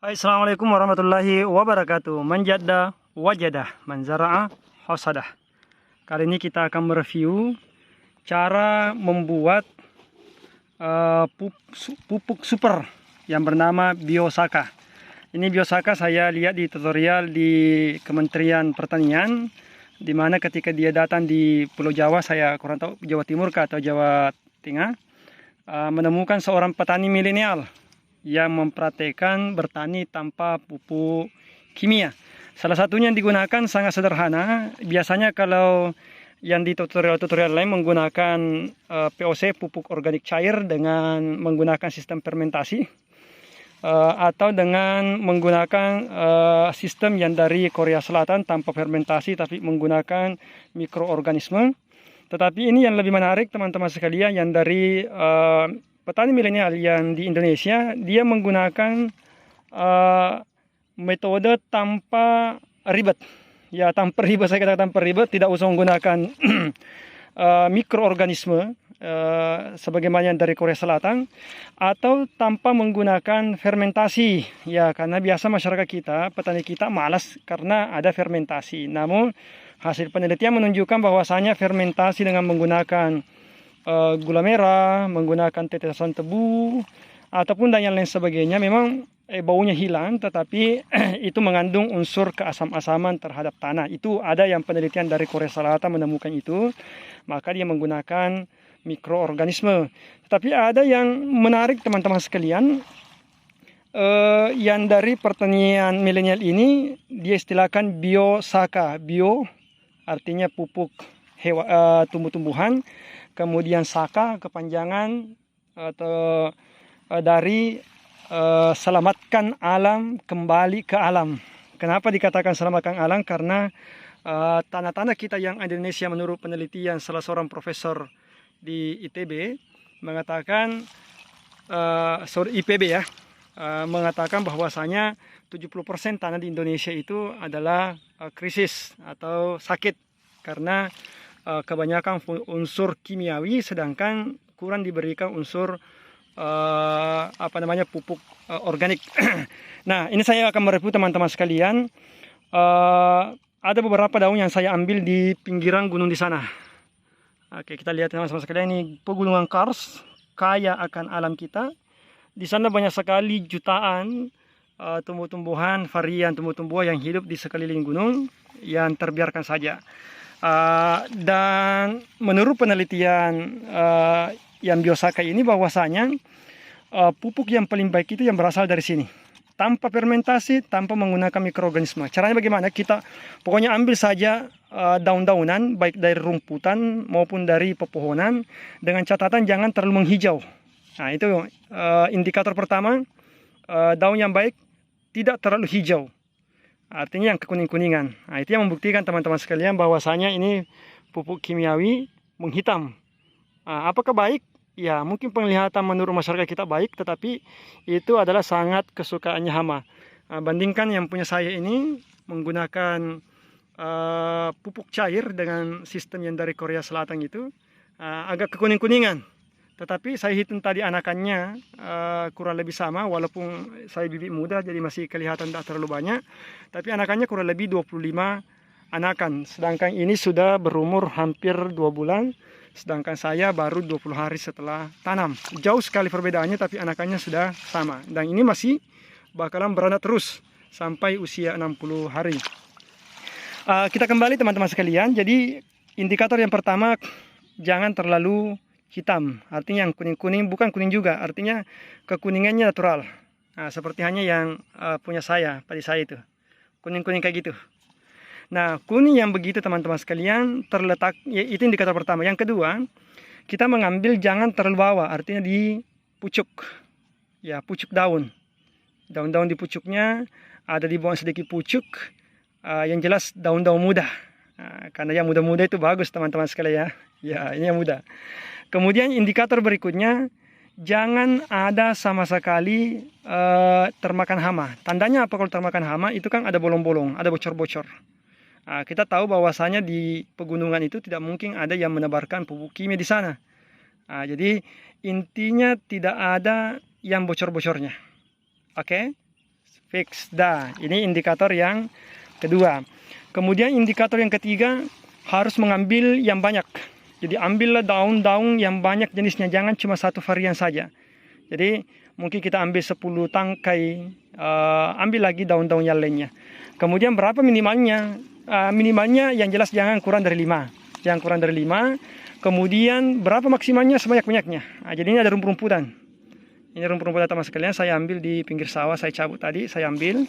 Assalamualaikum warahmatullahi wabarakatuh. Manjadda wajadah, manzara'a hasadah. Kali ini kita akan mereview cara membuat pupuk super yang bernama Biosaka. Ini Biosaka saya lihat di tutorial di Kementerian Pertanian, di mana ketika dia datang di Pulau Jawa, saya kurang tahu Jawa Timur atau Jawa Tengah, menemukan seorang petani milenial yang mempraktekkan bertani tanpa pupuk kimia. Salah satunya yang digunakan sangat sederhana. Biasanya kalau yang di tutorial-tutorial lain menggunakan POC, pupuk organik cair, dengan menggunakan sistem fermentasi, atau dengan menggunakan sistem yang dari Korea Selatan tanpa fermentasi tapi menggunakan mikroorganisme. Tetapi ini yang lebih menarik teman-teman sekalian, yang dari petani milenial yang di Indonesia, dia menggunakan metode tanpa ribet. Ya, tanpa ribet, saya katakan tanpa ribet, tidak usah menggunakan mikroorganisme sebagaimana yang dari Korea Selatan, atau tanpa menggunakan fermentasi. Ya, karena biasa masyarakat kita, petani kita malas karena ada fermentasi. Namun hasil penelitian menunjukkan bahwasanya fermentasi dengan menggunakan gula merah, menggunakan tetesan tebu, ataupun dan yang lain sebagainya, memang baunya hilang, tetapi itu mengandung unsur keasam-asaman terhadap tanah. Itu ada yang penelitian dari Korea Selatan menemukan itu, maka dia menggunakan mikroorganisme. Tetapi ada yang menarik teman-teman sekalian, yang dari pertanian milenial ini dia istilahkan Biosaka. Bio artinya pupuk tumbuh-tumbuhan, kemudian saka kepanjangan atau dari selamatkan alam kembali ke alam. Kenapa dikatakan selamatkan alam? Karena tanah-tanah kita yang Indonesia, menurut penelitian salah seorang profesor di ITB mengatakan, IPB ya, mengatakan bahwasanya 70% tanah di Indonesia itu adalah krisis atau sakit karena kebanyakan unsur kimiawi, sedangkan kurang diberikan unsur pupuk organik. Nah, ini saya akan mereview teman-teman sekalian. Ada beberapa daun yang saya ambil di pinggiran gunung di sana. Oke, kita lihat teman-teman sekalian, ini pegunungan Kars, kaya akan alam kita. Di sana banyak sekali jutaan tumbuh-tumbuhan, varian tumbuh-tumbuhan yang hidup di sekeliling gunung yang terbiarkan saja. Dan menurut penelitian yang Biosaka ini, bahwasanya pupuk yang paling baik itu yang berasal dari sini, tanpa fermentasi, tanpa menggunakan mikroorganisme. Caranya bagaimana? Kita pokoknya ambil saja daun-daunan, baik dari rumputan maupun dari pepohonan, dengan catatan jangan terlalu menghijau. Nah, itu indikator pertama, daun yang baik tidak terlalu hijau, artinya yang kekuning-kuningan. Nah, itu yang membuktikan teman-teman sekalian bahwasanya ini pupuk kimiawi menghitam. Nah, apakah baik? Ya, mungkin penglihatan menurut masyarakat kita baik, tetapi itu adalah sangat kesukaannya hama. Bandingkan yang punya saya ini menggunakan pupuk cair dengan sistem yang dari Korea Selatan itu, agak kekuning-kuningan. Tetapi saya hitung tadi anakannya kurang lebih sama, walaupun saya bibit muda jadi masih kelihatan tidak terlalu banyak. Tapi anakannya kurang lebih 25 anakan. Sedangkan ini sudah berumur hampir 2 bulan. Sedangkan saya baru 20 hari setelah tanam. Jauh sekali perbedaannya, tapi anakannya sudah sama. Dan ini masih bakalan beranak terus sampai usia 60 hari. Kita kembali teman-teman sekalian. Jadi indikator yang pertama, jangan terlalu hitam, artinya yang kuning-kuning, bukan kuning juga, artinya kekuningannya natural. Nah, seperti hanya yang punya saya, padi saya itu kuning-kuning kayak gitu. Nah, kuning yang begitu teman-teman sekalian terletak, ya, itu indikator pertama. Yang kedua, kita mengambil jangan terlalu bawah, artinya di pucuk, ya, pucuk daun, daun-daun di pucuknya ada di bawah sedikit pucuk, yang jelas daun-daun muda. Nah, karena yang muda-muda itu bagus teman-teman sekalian ya, ini yang muda. Kemudian indikator berikutnya, jangan ada sama sekali termakan hama. Tandanya apa kalau termakan hama? Itu kan ada bolong-bolong, ada bocor-bocor. Kita tahu bahwasanya di pegunungan itu tidak mungkin ada yang menebarkan pupuk kimia di sana. Jadi intinya tidak ada yang bocor-bocornya. Oke? Fix. Ini indikator yang kedua. Kemudian indikator yang ketiga, harus mengambil yang banyak. Jadi ambillah daun-daun yang banyak jenisnya, jangan cuma satu varian saja. Jadi mungkin kita ambil 10 tangkai, ambil lagi daun-daun yang lainnya. Kemudian berapa minimalnya? Minimalnya yang jelas jangan kurang dari 5. Jangan kurang dari 5. Kemudian berapa maksimalnya? Sebanyak-banyaknya. Jadi ini ada rumput-rumputan. Ini rumput-rumputan teman sekalian, saya ambil di pinggir sawah, saya cabut tadi, saya ambil.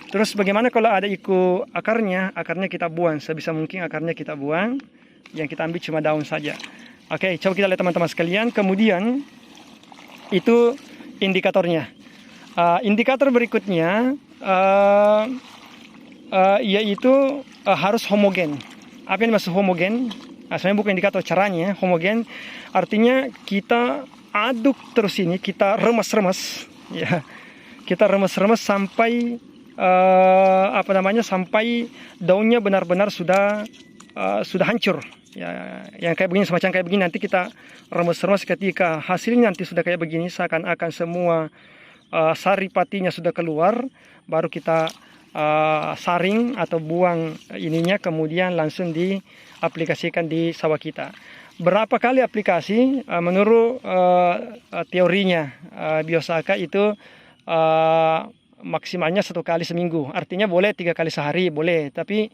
Terus bagaimana kalau ada iku akarnya? Akarnya kita buang, sebisa mungkin akarnya kita buang. Yang kita ambil cuma daun saja. Oke, coba kita lihat teman-teman sekalian. Kemudian itu indikatornya. Indikator berikutnya yaitu harus homogen. Apa yang dimaksud homogen? Sebenarnya bukan indikator, caranya homogen. Artinya kita aduk terus ini, kita remes-remes, ya. Kita remes-remes sampai sampai daunnya benar-benar sudah hancur. Ya, yang kayak begini, semacam kayak begini, nanti kita remes-remes. Ketika hasilnya nanti sudah kayak begini, seakan-akan semua sari patinya sudah keluar, baru kita saring atau buang ininya, kemudian langsung diaplikasikan di sawah kita. Berapa kali aplikasi? Menurut teorinya Biosaka itu maksimalnya 1 kali seminggu. Artinya boleh 3 kali sehari, boleh. Tapi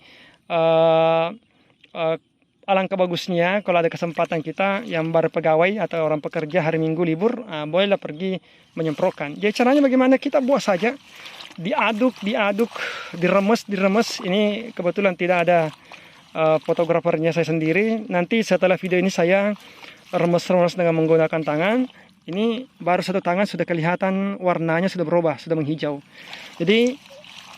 alangkah bagusnya kalau ada kesempatan kita yang baru pegawai atau orang pekerja hari Minggu libur, bolehlah pergi menyemprotkan. Jadi caranya bagaimana? Kita buat saja, diaduk, diremes. Ini kebetulan tidak ada fotografernya, saya sendiri. Nanti setelah video ini saya remes-remes dengan menggunakan tangan. Ini baru satu tangan sudah kelihatan warnanya sudah berubah, sudah menghijau. Jadi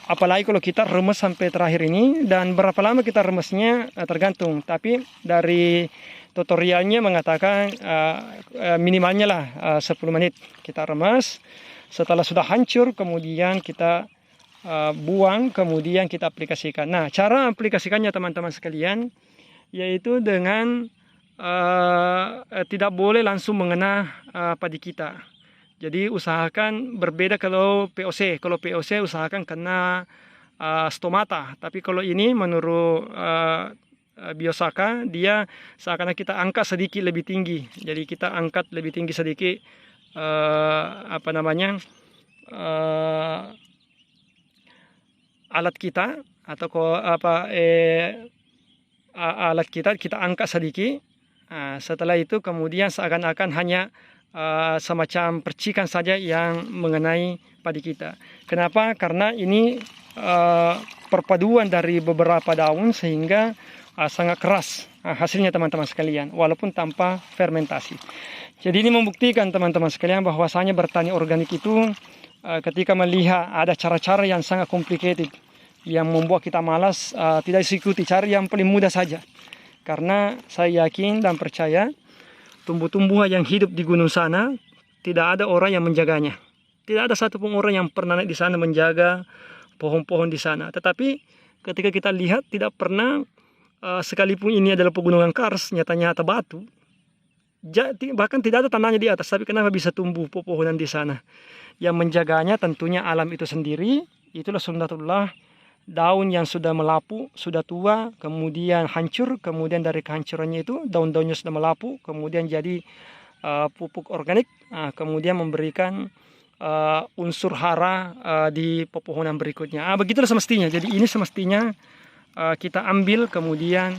apalagi kalau kita remes sampai terakhir ini, dan berapa lama kita remesnya tergantung. Tapi dari tutorialnya mengatakan minimalnya lah 10 menit kita remes. Setelah sudah hancur, kemudian kita buang, kemudian kita aplikasikan. Nah, cara aplikasikannya teman-teman sekalian, yaitu dengan tidak boleh langsung mengena padi kita. Jadi usahakan berbeda kalau POC. Kalau POC usahakan kena stomata. Tapi kalau ini menurut Biosaka, dia seakan kita angkat sedikit lebih tinggi. Jadi kita angkat lebih tinggi sedikit alat kita, atau alat kita angkat sedikit. Setelah itu kemudian seakan-akan hanya semacam percikan saja yang mengenai padi kita. Kenapa? Karena ini perpaduan dari beberapa daun sehingga sangat keras hasilnya teman-teman sekalian, walaupun tanpa fermentasi. Jadi ini membuktikan teman-teman sekalian bahwasanya bertani organik itu ketika melihat ada cara-cara yang sangat complicated yang membuat kita malas, tidak ikuti, cari yang paling mudah saja. Karena saya yakin dan percaya tumbuh-tumbuhan yang hidup di gunung sana tidak ada orang yang menjaganya. Tidak ada satupun orang yang pernah naik di sana menjaga pohon-pohon di sana. Tetapi ketika kita lihat, tidak pernah sekalipun ini adalah pegunungan kars, nyata-nyata batu. Bahkan tidak ada tanahnya di atas, tapi kenapa bisa tumbuh pepohonan di sana? Yang menjaganya tentunya alam itu sendiri. Itulah sunnatullah. Daun yang sudah melapu, sudah tua, kemudian hancur, kemudian dari kehancurannya itu daun-daunnya sudah melapu, kemudian jadi pupuk organik, kemudian memberikan unsur hara di pepohonan berikutnya. Begitulah semestinya. Jadi ini semestinya kita ambil, kemudian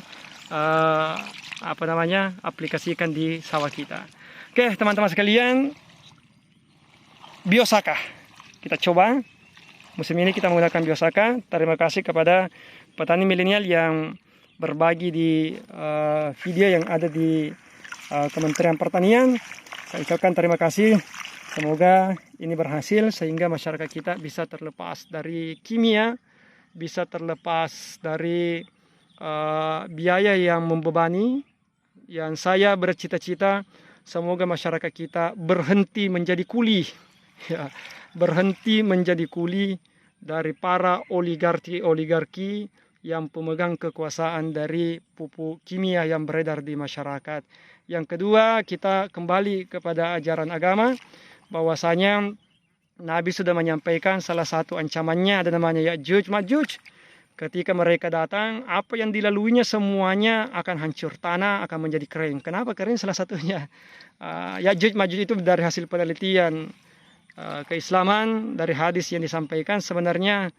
aplikasikan di sawah kita. Oke, teman-teman sekalian, Biosaka kita coba. Musim ini kita menggunakan Biosaka. Terima kasih kepada petani milenial yang berbagi di video yang ada di Kementerian Pertanian. Saya ucapkan terima kasih. Semoga ini berhasil sehingga masyarakat kita bisa terlepas dari kimia, bisa terlepas dari biaya yang membebani. Yang saya bercita-cita semoga masyarakat kita berhenti menjadi kuli, ya, berhenti menjadi kuli dari para oligarki yang pemegang kekuasaan dari pupuk kimia yang beredar di masyarakat. Yang kedua, kita kembali kepada ajaran agama bahwasanya Nabi sudah menyampaikan salah satu ancamannya, ada namanya Ya'juj Ma'juj. Ketika mereka datang, apa yang dilaluinya semuanya akan hancur. Tanah akan menjadi kering. Kenapa kering? Salah satunya Ya'juj Ma'juj itu dari hasil penelitian keislaman, dari hadis yang disampaikan, sebenarnya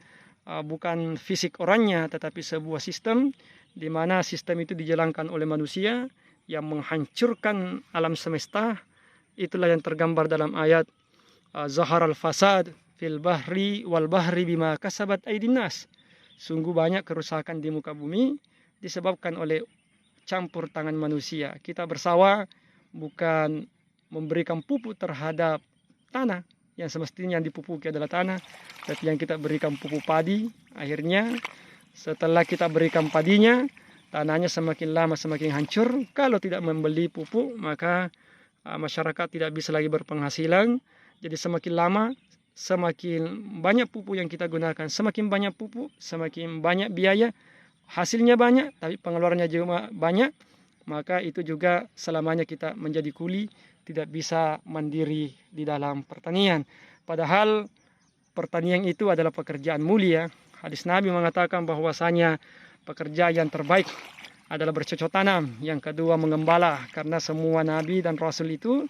bukan fisik orangnya, tetapi sebuah sistem di mana sistem itu dijalankan oleh manusia yang menghancurkan alam semesta. Itulah yang tergambar dalam ayat Zaharal fasad fil bahri wal bahri bima kasabat aydin nas. Sungguh banyak kerusakan di muka bumi disebabkan oleh campur tangan manusia. Kita bersawah bukan memberikan pupuk terhadap tanah, yang semestinya yang dipupuki adalah tanah, tapi yang kita berikan pupuk padi. Akhirnya setelah kita berikan padinya, tanahnya semakin lama semakin hancur. Kalau tidak membeli pupuk, maka masyarakat tidak bisa lagi berpenghasilan. Jadi semakin lama, semakin banyak pupuk yang kita gunakan, semakin banyak pupuk, semakin banyak biaya, hasilnya banyak, tapi pengeluarannya juga banyak, maka itu juga selamanya kita menjadi kuli, tidak bisa mandiri di dalam pertanian. Padahal pertanian itu adalah pekerjaan mulia. Hadis Nabi mengatakan bahwasanya pekerjaan yang terbaik adalah bercocok tanam, yang kedua mengembala, karena semua nabi dan rasul itu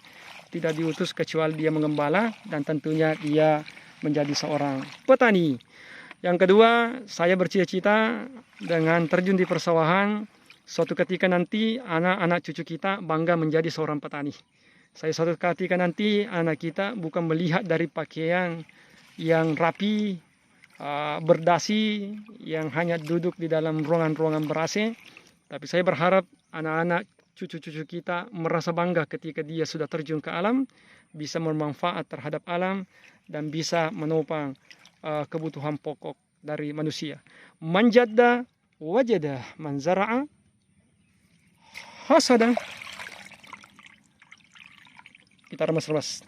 tidak diutus kecuali dia mengembala, dan tentunya dia menjadi seorang petani. Yang kedua, saya bercita-cita dengan terjun di persawahan, suatu ketika nanti anak-anak cucu kita bangga menjadi seorang petani. Saya suatu ketika nanti anak kita bukan melihat dari pakaian yang rapi, berdasi, yang hanya duduk di dalam ruangan-ruangan ber-AC, tapi saya berharap anak-anak cucu-cucu kita merasa bangga ketika dia sudah terjun ke alam, bisa bermanfaat terhadap alam, dan bisa menopang kebutuhan pokok dari manusia. Manjadda wajada, manzara'a hasada. Kita remas-remas.